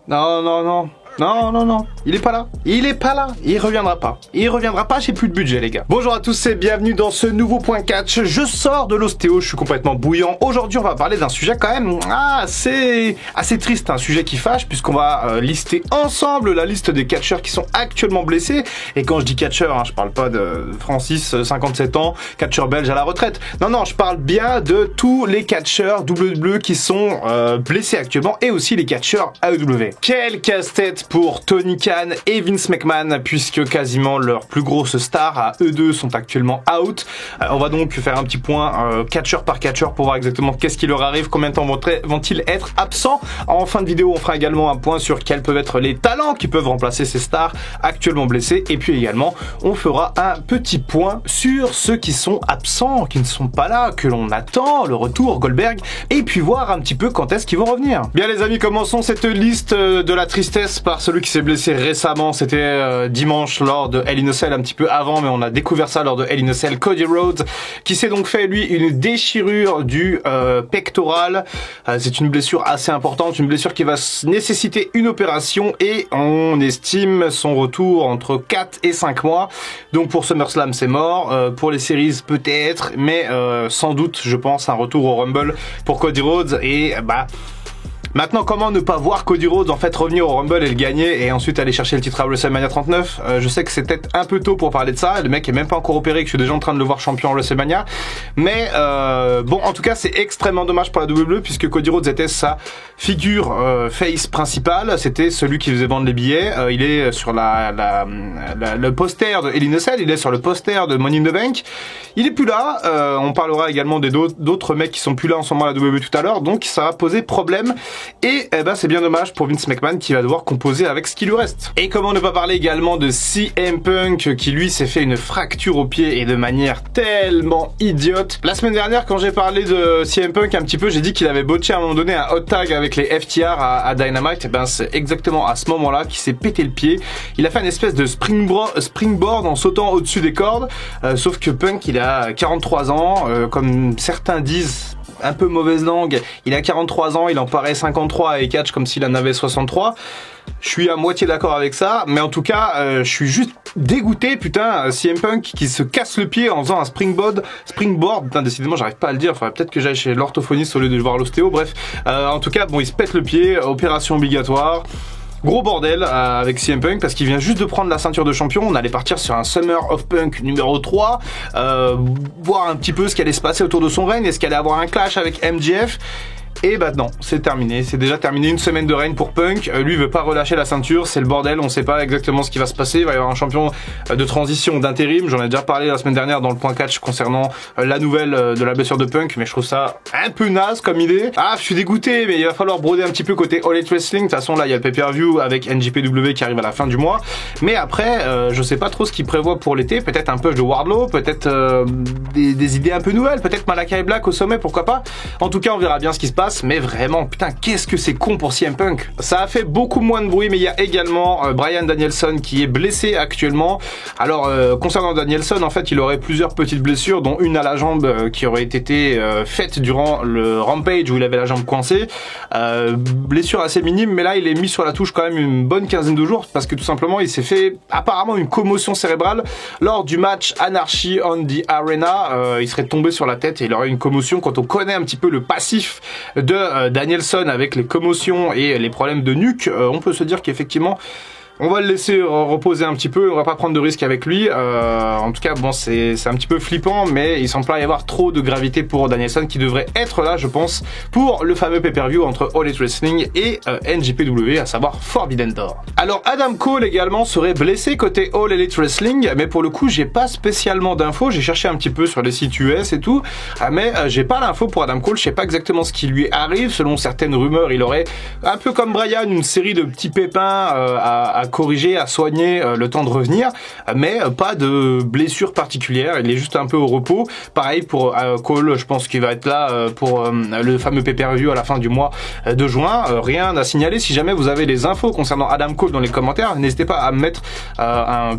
Non, non, non. Non, non, non, il est pas là. Il est pas là. Il reviendra pas. Il reviendra pas, j'ai plus de budget, les gars. Bonjour à tous et bienvenue dans ce nouveau point catch. Je sors de l'ostéo, je suis complètement bouillant. Aujourd'hui, on va parler d'un sujet quand même assez triste, un sujet qui fâche, puisqu'on va lister ensemble la liste des catcheurs qui sont actuellement blessés. Et quand je dis catcheur, je parle pas de Francis, 57 ans, catcheur belge à la retraite. Non, non, je parle bien de tous les catcheurs WWE qui sont blessés actuellement et aussi les catcheurs AEW. Quel casse-tête pour Tony Khan et Vince McMahon, puisque quasiment leurs plus grosses stars à eux deux sont actuellement out. On va donc faire un petit point catcheur par catcheur pour voir exactement qu'est-ce qui leur arrive, combien de temps vont-ils être absents. En fin de vidéo, on fera également un point sur quels peuvent être les talents qui peuvent remplacer ces stars actuellement blessés. Et puis également, on fera un petit point sur ceux qui sont absents, qui ne sont pas là, que l'on attend, le retour Goldberg, et puis voir un petit peu quand est-ce qu'ils vont revenir. Bien les amis, commençons cette liste de la tristesse par celui qui s'est blessé récemment. C'était dimanche lors de Hell in a Cell, un petit peu avant, mais on a découvert ça lors de Hell in a Cell. Cody Rhodes qui s'est donc fait lui une déchirure du pectoral. C'est une blessure assez importante, une blessure qui va nécessiter une opération et on estime son retour entre 4 et 5 mois. Donc pour SummerSlam c'est mort, pour les séries peut-être, mais sans doute je pense un retour au Rumble pour Cody Rhodes. Et maintenant, comment ne pas voir Cody Rhodes en fait revenir au Rumble et le gagner et ensuite aller chercher le titre à WrestleMania 39? Je sais que c'est peut-être un peu tôt pour parler de ça. Le mec est même pas encore opéré, que je suis déjà en train de le voir champion à WrestleMania. Mais bon, en tout cas, c'est extrêmement dommage pour la WWE puisque Cody Rhodes était sa figure face principale. C'était celui qui faisait vendre les billets. Il est sur le poster de Hell in a Cell. Il est sur le poster de Money in the Bank. Il est plus là. On parlera également d'autres mecs qui sont plus là en ce moment à la WWE tout à l'heure. Donc ça va poser problème. Et c'est bien dommage pour Vince McMahon qui va devoir composer avec ce qui lui reste. Et comment ne pas parler également de CM Punk qui lui s'est fait une fracture au pied et de manière tellement idiote. La semaine dernière quand j'ai parlé de CM Punk un petit peu, j'ai dit qu'il avait botché à un moment donné un hot tag avec les FTR à Dynamite. C'est exactement à ce moment-là qu'il s'est pété le pied. Il a fait une espèce de springboard en sautant au-dessus des cordes. Sauf que Punk il a 43 ans, comme certains disent, un peu mauvaise langue, il a 43 ans, il en paraît 53 à catch comme s'il en avait 63. Je suis à moitié d'accord avec ça, mais en tout cas, je suis juste dégoûté, putain, CM Punk qui se casse le pied en faisant un springboard, putain, décidément, j'arrive pas à le dire, faudrait peut-être que j'aille chez l'orthophoniste au lieu de voir l'ostéo, bref. En tout cas, bon, il se pète le pied, opération obligatoire. Gros bordel avec CM Punk parce qu'il vient juste de prendre la ceinture de champion. On allait partir sur un Summer of Punk numéro 3, voir un petit peu ce qui allait se passer autour de son règne, est-ce qu'il allait avoir un clash avec MJF. Et non, c'est terminé, c'est déjà terminé, une semaine de règne pour Punk. Lui il veut pas relâcher la ceinture, c'est le bordel, on sait pas exactement ce qui va se passer. Il va y avoir un champion de transition, d'intérim. J'en ai déjà parlé la semaine dernière dans le point catch concernant la nouvelle de la blessure de Punk, mais je trouve ça un peu naze comme idée. Je suis dégoûté, mais il va falloir broder un petit peu côté All Elite Wrestling. De toute façon là il y a le pay-per-view avec NJPW qui arrive à la fin du mois. Mais après, je sais pas trop ce qu'il prévoit pour l'été, peut-être un push de Wardlow, peut-être des idées un peu nouvelles, peut-être Malakai Black au sommet, pourquoi pas. En tout cas on verra bien ce qui se passe. Mais vraiment, putain, qu'est-ce que c'est con pour CM Punk. Ça a fait beaucoup moins de bruit, mais il y a également Bryan Danielson qui est blessé actuellement. Alors, concernant Danielson, en fait, il aurait plusieurs petites blessures, dont une à la jambe qui aurait été faite durant le Rampage où il avait la jambe coincée. Blessure assez minime, mais là, il est mis sur la touche quand même une bonne quinzaine de jours parce que tout simplement, il s'est fait apparemment une commotion cérébrale lors du match Anarchy on the Arena. Il serait tombé sur la tête et il aurait une commotion. Quand on connaît un petit peu le passif de Danielson avec les commotions et les problèmes de nuque, on peut se dire qu'effectivement on va le laisser reposer un petit peu, on va pas prendre de risques avec lui. En tout cas, bon, c'est un petit peu flippant, mais il semble pas y avoir trop de gravité pour Danielson qui devrait être là, je pense, pour le fameux pay-per-view entre All Elite Wrestling et NJPW, à savoir Forbidden Door. Alors, Adam Cole également serait blessé côté All Elite Wrestling, mais pour le coup, j'ai pas spécialement d'infos. J'ai cherché un petit peu sur les sites US et tout, mais j'ai pas l'info pour Adam Cole. Je sais pas exactement ce qui lui arrive. Selon certaines rumeurs, il aurait, un peu comme Bryan, une série de petits pépins à à corriger, à soigner le temps de revenir, mais pas de blessure particulière. Il est juste un peu au repos. Pareil pour Cole, je pense qu'il va être là pour le fameux pay-per-view à la fin du mois de juin. Rien à signaler. Si jamais vous avez des infos concernant Adam Cole dans les commentaires, n'hésitez pas à me mettre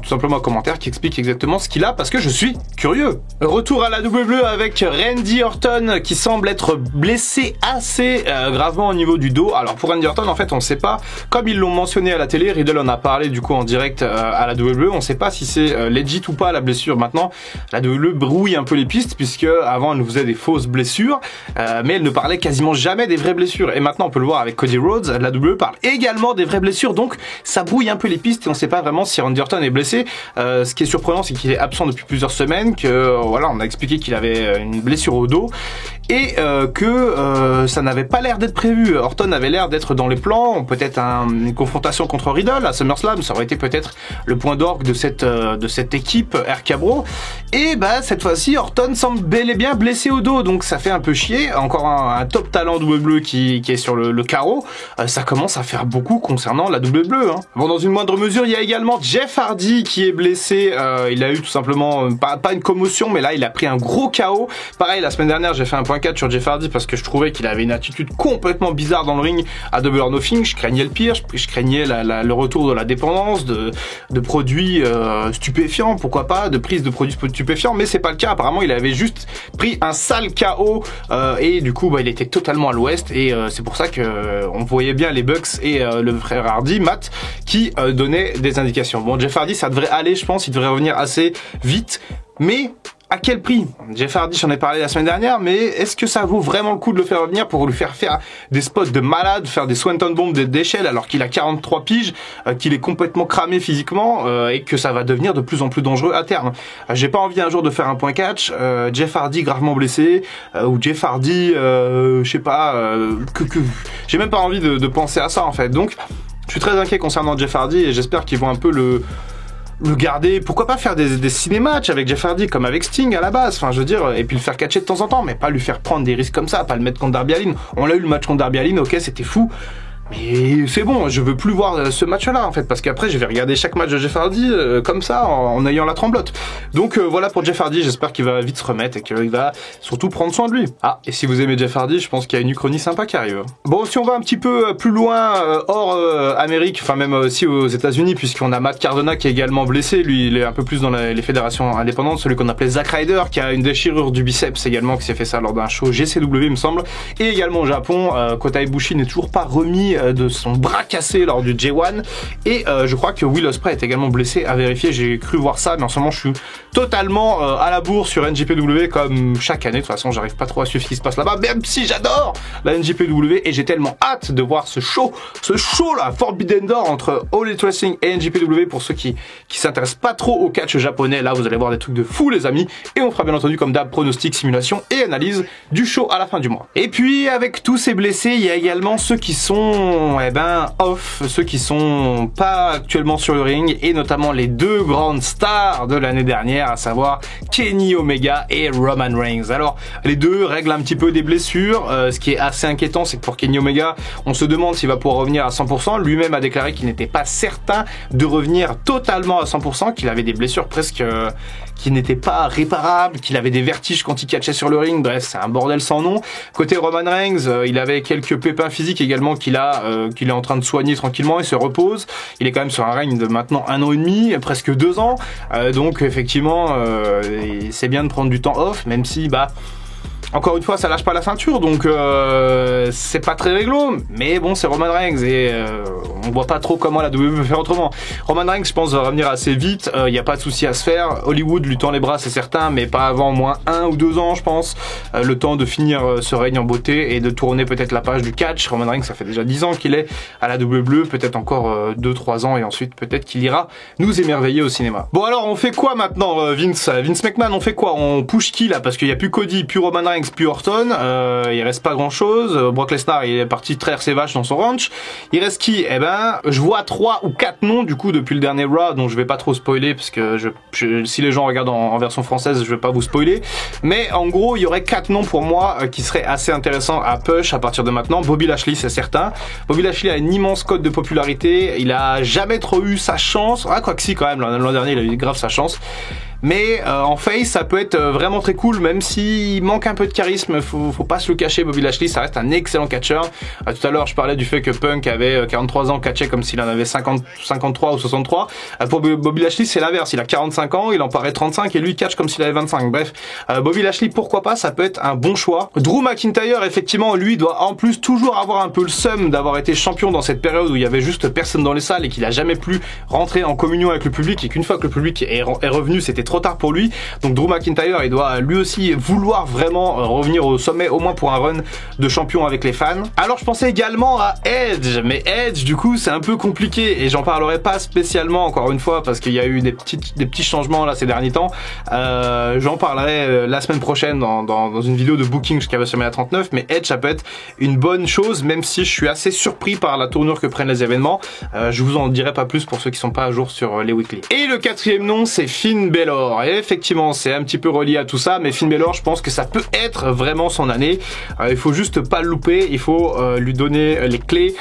tout simplement un commentaire qui explique exactement ce qu'il a, parce que je suis curieux. Retour à la WWE avec Randy Orton qui semble être blessé assez gravement au niveau du dos. Alors pour Randy Orton, en fait, on ne sait pas, comme ils l'ont mentionné à la télé, Riddle en a parlé du coup en direct à la WWE, on ne sait pas si c'est legit ou pas la blessure. Maintenant, la WWE brouille un peu les pistes, puisque avant elle nous faisait des fausses blessures, mais elle ne parlait quasiment jamais des vraies blessures. Et maintenant, on peut le voir avec Cody Rhodes, la WWE parle également des vraies blessures, donc ça brouille un peu les pistes et on ne sait pas vraiment si Randy Orton est blessé. Ce qui est surprenant, c'est qu'il est absent depuis plusieurs semaines, que voilà, on a expliqué qu'il avait une blessure au dos et que ça n'avait pas l'air d'être prévu. Orton avait l'air d'être dans les plans, peut-être une confrontation contre Riddle à SummerSlam, ça aurait été peut-être le point d'orgue de cette équipe RK Bro. Et bah cette fois-ci, Orton semble bel et bien blessé au dos, donc ça fait un peu chier. Encore un top talent WWE qui est sur le carreau. Ça commence à faire beaucoup concernant la WWE. Hein. Bon, dans une moindre mesure, il y a également Jeff Hardy qui est blessé. Il a eu tout simplement pas une commotion, mais là il a pris un gros KO. Pareil, la semaine dernière, j'ai fait un point 4 sur Jeff Hardy parce que je trouvais qu'il avait une attitude complètement bizarre dans le ring à Double or Nothing. Je craignais le pire, je craignais le retour de la dépendance, de produits stupéfiants, pourquoi pas, de prise de produits stupéfiants, mais c'est pas le cas. Apparemment, il avait juste pris un sale KO et du coup, bah, il était totalement à l'ouest et c'est pour ça que on voyait bien les Bucks et le frère Hardy, Matt, qui donnaient des indications. Bon, Jeff Hardy, ça devrait aller, je pense, il devrait revenir assez vite, mais à quel prix? Jeff Hardy, j'en ai parlé la semaine dernière, mais est-ce que ça vaut vraiment le coup de le faire revenir pour lui faire des spots de malade, faire des Swanton Bombs d'échelle alors qu'il a 43 piges, qu'il est complètement cramé physiquement et que ça va devenir de plus en plus dangereux à terme. J'ai pas envie un jour de faire un point catch, Jeff Hardy gravement blessé, ou Jeff Hardy, je sais pas, j'ai même pas envie de penser à ça en fait. Donc, je suis très inquiet concernant Jeff Hardy et j'espère qu'ils vont un peu le garder, pourquoi pas faire des ciné-matchs avec Jeff Hardy comme avec Sting à la base, enfin je veux dire, et puis le faire catcher de temps en temps, mais pas lui faire prendre des risques comme ça, pas le mettre contre Darby Allin. On l'a eu le match contre Darby Allin, ok, c'était fou, mais c'est bon, je veux plus voir ce match-là en fait, parce qu'après je vais regarder chaque match de Jeff Hardy comme ça, en ayant la tremblote. Donc voilà pour Jeff Hardy, j'espère qu'il va vite se remettre et qu'il va surtout prendre soin de lui. Ah, et si vous aimez Jeff Hardy, je pense qu'il y a une uchronie sympa qui arrive. Bon, si on va un petit peu plus loin, hors Amérique, enfin même aussi aux États-Unis, puisqu'on a Matt Cardona qui est également blessé, lui il est un peu plus dans les fédérations indépendantes, celui qu'on appelait Zack Ryder, qui a une déchirure du biceps également, qui s'est fait ça lors d'un show GCW il me semble, et également au Japon, Kota Ibushi n'est toujours pas remis de son bras cassé lors du J1 et je crois que Will Ospreay est également blessé, à vérifier, j'ai cru voir ça, mais en ce moment je suis totalement à la bourre sur NJPW comme chaque année. De toute façon j'arrive pas trop à suivre ce qui se passe là-bas, même si j'adore la NJPW et j'ai tellement hâte de voir ce show là, Forbidden Door entre All Elite Wrestling et NJPW. Pour ceux qui s'intéressent pas trop au catch japonais, là vous allez voir des trucs de fou les amis, et on fera bien entendu comme d'hab pronostic, simulation et analyse du show à la fin du mois. Et puis avec tous ces blessés, il y a également ceux qui sont off, ceux qui sont pas actuellement sur le ring, et notamment les deux grandes stars de l'année dernière, à savoir Kenny Omega et Roman Reigns. Alors les deux règlent un petit peu des blessures, ce qui est assez inquiétant, c'est que pour Kenny Omega, on se demande s'il va pouvoir revenir à 100%. Lui-même a déclaré qu'il n'était pas certain de revenir totalement à 100%, qu'il avait des blessures presque qui n'étaient pas réparables, qu'il avait des vertiges quand il catchait sur le ring. Bref, c'est un bordel sans nom. Côté Roman Reigns, il avait quelques pépins physiques également qu'il est en train de soigner tranquillement et se repose. Il est quand même sur un règne de maintenant 1 an et demi, presque 2 ans. Donc effectivement, c'est bien de prendre du temps off, même si encore une fois, ça lâche pas la ceinture, donc c'est pas très réglo, mais bon, c'est Roman Reigns et on voit pas trop comment la WWE peut faire autrement. Roman Reigns, je pense, va revenir assez vite, y a pas de souci à se faire. Hollywood lui tend les bras, c'est certain, mais pas avant au moins 1 ou 2 ans, je pense. Le temps de finir ce règne en beauté et de tourner peut-être la page du catch. Roman Reigns, ça fait déjà 10 ans qu'il est à la WWE, peut-être encore 2-3 ans, et ensuite peut-être qu'il ira nous émerveiller au cinéma. Bon alors, on fait quoi maintenant, Vince McMahon, on fait quoi? On push qui là? Parce qu'il y a plus Cody, plus Roman Reigns, Banks puis Orton, il reste pas grand chose. Brock Lesnar il est parti traire ses vaches dans son ranch. Il reste qui? Eh ben, je vois 3 ou 4 noms du coup depuis le dernier Raw, donc je vais pas trop spoiler parce que si les gens regardent en version française, je vais pas vous spoiler. Mais en gros, il y aurait 4 noms pour moi qui seraient assez intéressants à push à partir de maintenant. Bobby Lashley, c'est certain. Bobby Lashley a une immense cote de popularité. Il a jamais trop eu sa chance. Ah, quoi que si quand même, l'an dernier, il a eu grave sa chance. Mais en face, ça peut être vraiment très cool, même s'il manque un peu de charisme, faut pas se le cacher. Bobby Lashley, ça reste un excellent catcheur. Tout à l'heure, je parlais du fait que Punk avait 43 ans, catchait comme s'il en avait 53 ou 63. Pour Bobby Lashley, c'est l'inverse. Il a 45 ans, il en paraît 35 et lui, il catch comme s'il avait 25. Bref, Bobby Lashley, pourquoi pas, ça peut être un bon choix. Drew McIntyre, effectivement, lui, doit en plus toujours avoir un peu le seum d'avoir été champion dans cette période où il y avait juste personne dans les salles et qu'il a jamais pu rentrer en communion avec le public et qu'une fois que le public est revenu, c'était trop tard pour lui. Donc Drew McIntyre, il doit lui aussi vouloir vraiment revenir au sommet, au moins pour un run de champion avec les fans. Alors je pensais également à Edge, mais Edge du coup c'est un peu compliqué et j'en parlerai pas spécialement encore une fois parce qu'il y a eu des petits changements là ces derniers temps. J'en parlerai la semaine prochaine dans une vidéo de booking jusqu'à WrestleMania 39, mais Edge ça peut être une bonne chose même si je suis assez surpris par la tournure que prennent les événements. Je vous en dirai pas plus pour ceux qui sont pas à jour sur les weekly. Et le quatrième nom c'est Finn Balor. Et effectivement, c'est un petit peu relié à tout ça, mais Finn Balor, je pense que ça peut être vraiment son année. Il faut juste pas le louper, il faut lui donner les clés,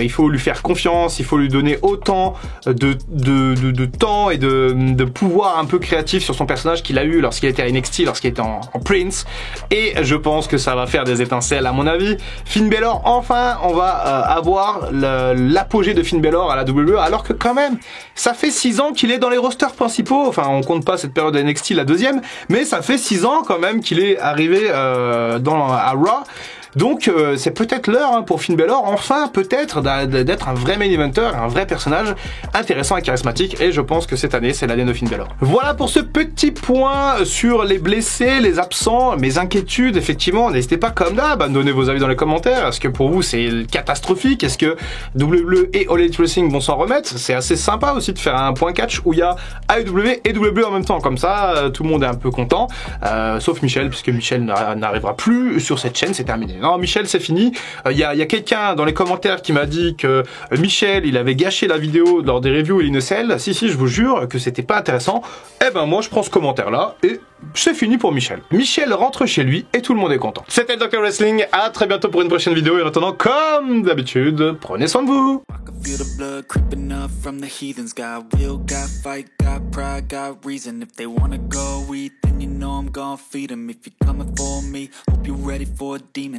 il faut lui faire confiance, il faut lui donner autant de temps et de pouvoir un peu créatif sur son personnage qu'il a eu lorsqu'il était à NXT, lorsqu'il était en Prince. Et je pense que ça va faire des étincelles à mon avis. Finn Balor, enfin, on va avoir l'apogée de Finn Balor à la WWE, alors que quand même, ça fait 6 ans qu'il est dans les rosters principaux. Enfin, on compte pas cette période de NXT, la deuxième, mais ça fait 6 ans quand même qu'il est arrivé à Raw. Donc c'est peut-être l'heure pour Finn Balor, enfin peut-être d'être un vrai main eventer, un vrai personnage intéressant et charismatique, et je pense que cette année c'est l'année de Finn Balor. Voilà pour ce petit point sur les blessés, les absents, mes inquiétudes. Effectivement, n'hésitez pas comme d'hab à me donner vos avis dans les commentaires. Est-ce que pour vous c'est catastrophique? Est-ce que WWE et All Elite Wrestling vont s'en remettre? C'est assez sympa aussi de faire un point catch où il y a AEW et WWE en même temps, comme ça tout le monde est un peu content, sauf Michel, puisque Michel n'arrivera plus sur cette chaîne, c'est terminé. Non, Michel, c'est fini. Il y a quelqu'un dans les commentaires qui m'a dit que Michel, il avait gâché la vidéo lors des reviews et Inocel. Si, je vous jure que c'était pas intéressant. Eh ben, moi, je prends ce commentaire-là et c'est fini pour Michel. Michel rentre chez lui et tout le monde est content. C'était Dr Wrestling. À très bientôt pour une prochaine vidéo. Et en attendant, comme d'habitude, prenez soin de vous. Feel the blood creeping up from the heathens. Got will, got fight, got pride, got reason. If they wanna go eat, then you know I'm gon' feed them. If you're coming for me, hope you're ready for a demon.